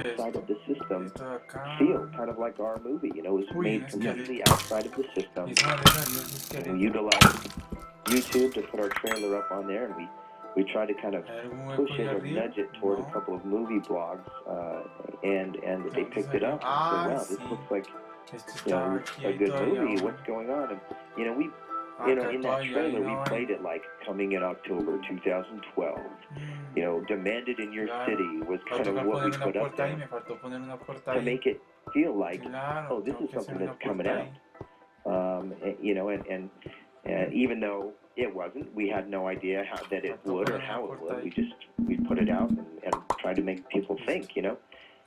outside of the system Esto de acá. feel, kind of like our movie. You know, it was Uy, made un completely esqueleto. outside of the system. Y sale, un We esqueleto. utilized YouTube to put our trailer up on there, and we try to kind of ¿Hay algún hueco push ahí it or arriba? nudge it toward a No. couple of movie blogs, and they ¿Dónde picked it salió? up and said, Ah, wow, this sí. looks like, Esto you know, está aquí a ahí good todavía movie. aún. What's going on? And you know, Acá in that todavía hay trailer, we una played vaina. it like coming in October 2012. You know, demanded in your Claro. city was kind Faltó of what we poner una put up puerta ahí, there me faltó poner una puerta to ahí. make it feel like, Claro, oh, this tengo is que hacer something una that's coming puerta out. ahí. You know, and even though it wasn't, we had no idea that it would or how it would. We put it out and tried to make people think, you know.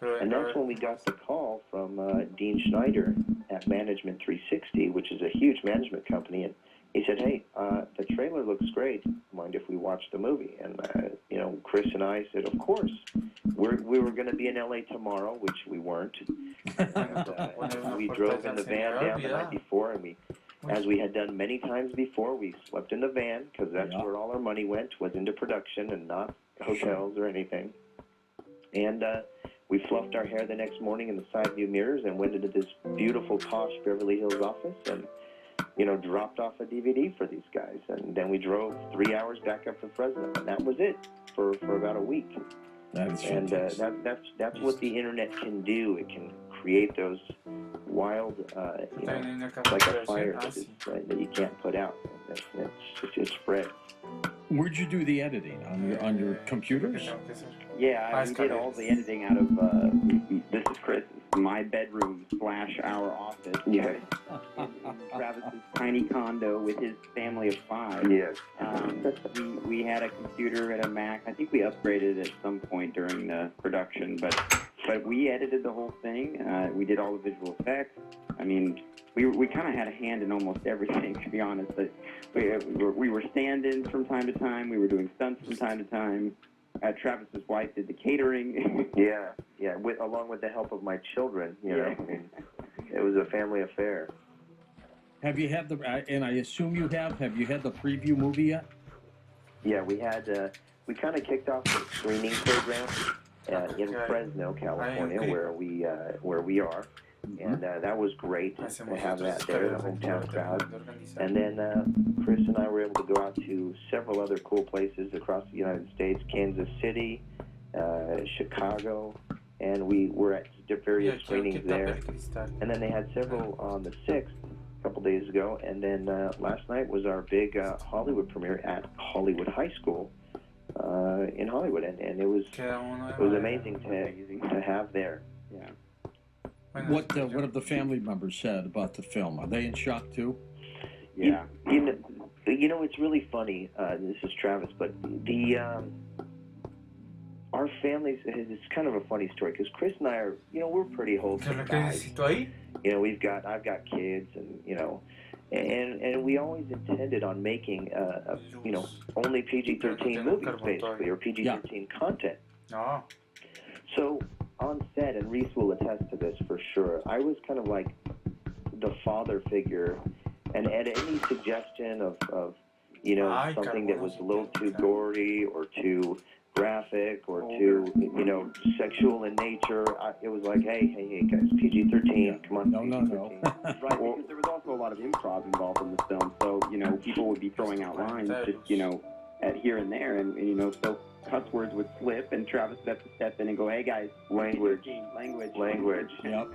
And that's when we got the call from Dean Schneider at Management 360, which is a huge management company, and he said, hey, the trailer looks great. Mind if we watch the movie? And, you know, Chris and I said, of course. We were going to be in LA tomorrow, which we weren't. And, we drove in the van down the night before, and as we had done many times before, we slept in the van, because that's where all our money went, was into production and not hotels or anything. And we fluffed our hair the next morning in the side view mirrors and went into this beautiful, posh Beverly Hills office and, you know, dropped off a DVD for these guys. And then we drove 3 hours back up to Fresno, and that was it for about a week. And that's what the internet can do. It can create those wild, you know, like a fire that you can't put out. It spreads. Where'd you do the editing? On your computers? Yeah, we did all the editing out of, this is Chris, my bedroom / our office. Yeah. Travis's tiny condo with his family of 5. Yes. We had a computer and a Mac. I think we upgraded at some point during the production, but we edited the whole thing. We did all the visual effects. I mean, we kind of had a hand in almost everything, to be honest. But we were stand-ins from time to time. We were doing stunts from time to time. Travis's wife did the catering. yeah, along with the help of my children, you know. I mean, it was a family affair. Have you had and I assume you have you had the preview movie yet? Yeah, we had, we kind of kicked off the screening program in Fresno, California, where we are. And that was great to have that there, the hometown crowd. And then Chris and I were able to go out to several other cool places across the United States, Kansas City, Chicago, and we were at various screenings there. And then they had several on the 6th, a couple days ago. And then last night was our big Hollywood premiere at Hollywood High School in Hollywood. And it was amazing to have there. Yeah. What have the family members said about the film? Are they in shock too? Yeah. You know, it's really funny. This is Travis, but our families. It's kind of a funny story because Chris and I are, you know, we're pretty wholesome guys. You know, I've got kids, and you know, and we always intended on making you know, only PG-13 movies basically, or PG-13 content. No. So on set, and Reese will attest to this for sure, I was kind of like the father figure, and at any suggestion of you know, something that was a little too gory or too graphic or too, you know, sexual in nature, it was like, hey guys, PG-13, come on, PG-13. Right, because there was also a lot of improv involved in the film, so, you know, people would be throwing out lines just, you know, at here and there, and you know, so cuss words would slip, and Travis would have to step in and go, hey guys, language. Yep.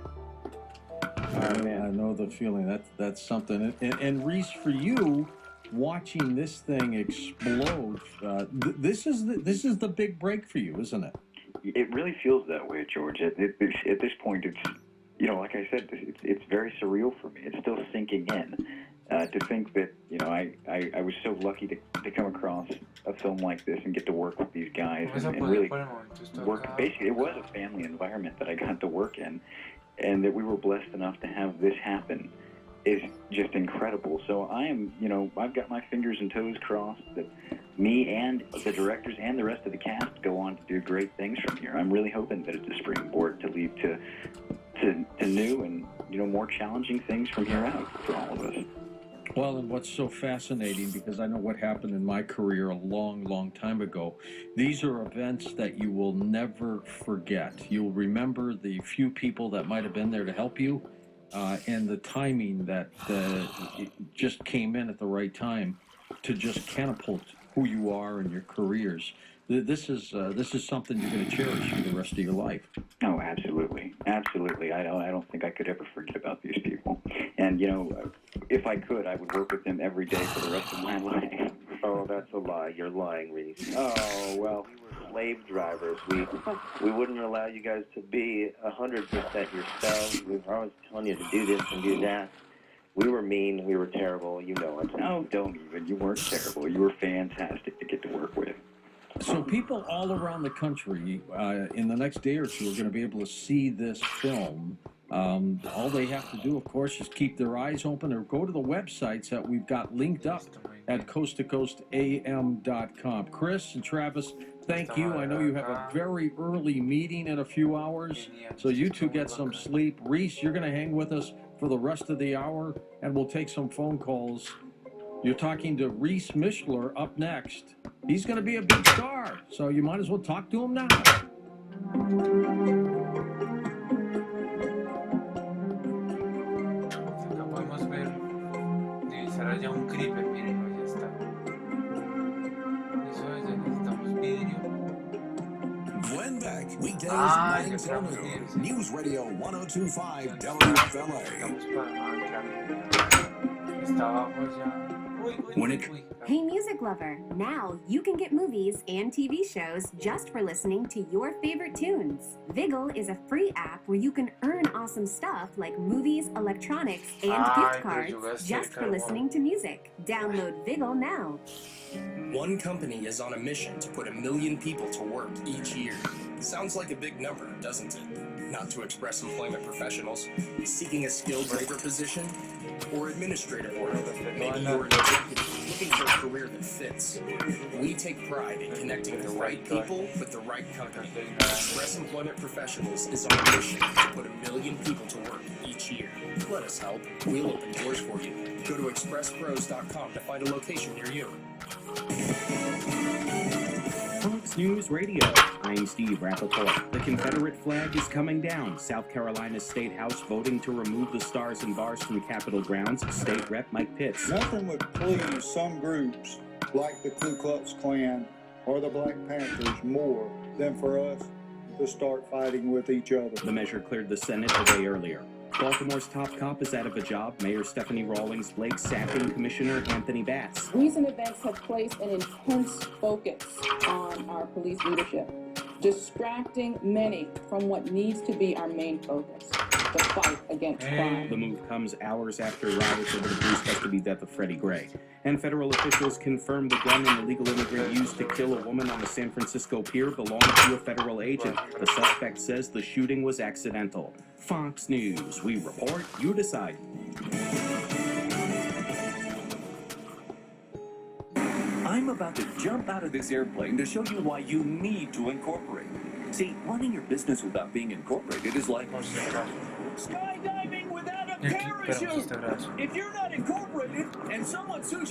I know the feeling. That's something. And Reese, for you, watching this thing explode, this is the big break for you, isn't it? It really feels that way, George. At this point, it's, you know, like I said, it's very surreal for me. It's still sinking in. To think that, you know, I was so lucky to come across a film like this and get to work with these guys and really work. Basically, it was a family environment that I got to work in, and that we were blessed enough to have this happen is just incredible. So I am, you know, I've got my fingers and toes crossed that me and the directors and the rest of the cast go on to do great things from here. I'm really hoping that it's a springboard to lead to new and, you know, more challenging things from here out for all of us. Well, and what's so fascinating, because I know what happened in my career a long, long time ago, these are events that you will never forget. You'll remember the few people that might have been there to help you, and the timing that it just came in at the right time to just catapult who you are and your careers. This is something you're going to cherish for the rest of your life. Oh, absolutely, absolutely. I don't think I could ever forget about these people. And if I could, I would work with them every day for the rest of my life. Oh, that's a lie. You're lying, Reese. Oh, well, we were slave drivers. We wouldn't allow you guys to be 100% yourselves. We were always telling you to do this and do that. We were mean. We were terrible. You know it. No, don't even. You weren't terrible. You were fantastic to get to work with. So people all around the country, in the next day or two, are going to be able to see this film. All they have to do, of course, is keep their eyes open or go to the websites that we've got linked up at coasttocoastam.com. Chris and Travis, thank you. I know you have a very early meeting in a few hours, so you two get some sleep. Reese, you're going to hang with us for the rest of the hour, and we'll take some phone calls. You're talking to Reese Mishler up next. He's going to be a big star, so you might as well talk to him now. Acá podemos ver, divisar ya un creeper, mírenlo, ya está. Eso es, ya necesitamos vidrio. Glenn Beck, weekdays, Ah, morning ya till estamos noon. bien, sí. News Radio 102.5 Estamos WFLA. claro. Está abajo ya. When it- Hey music lover, now you can get movies and TV shows just for listening to your favorite tunes. Viggle is a free app where you can earn awesome stuff like movies, electronics, and gift cards just for listening to music. Download Viggle now. One company is on a mission to put 1 million people to work each year. Sounds like a big number, doesn't it? Not to express employment professionals seeking a skilled labor position or administrative work. Maybe you're an executive looking for a career that fits. We take pride in connecting the right people with the right company. Express Employment Professionals is on a mission to put 1 million people to work each year. Let us help. We'll open doors for you. Go to expresspros.com to find a location near you. Fox News Radio. I'm Steve Rappaport. The Confederate flag is coming down. South Carolina's State House voting to remove the stars and bars from Capitol grounds. State Rep Mike Pitts. Nothing would please some groups like the Ku Klux Klan or the Black Panthers more than for us to start fighting with each other. The measure cleared the Senate a day earlier. Baltimore's top cop is out of a job. Mayor Stephanie Rawlings Blake sacking Commissioner Anthony Bass. Recent events have placed an intense focus on our police leadership, distracting many from what needs to be our main focus, the fight against crime. The move comes hours after riots over the police custody death of Freddie Gray. And federal officials confirmed the gun an illegal immigrant used to kill a woman on the San Francisco pier belonged to a federal agent. The suspect says the shooting was accidental. Fox News. We report, you decide. I'm about to jump out of this airplane to show you why you need to incorporate. See, running your business without being incorporated is like Skydiving without a parachute! If you're not incorporated and someone sues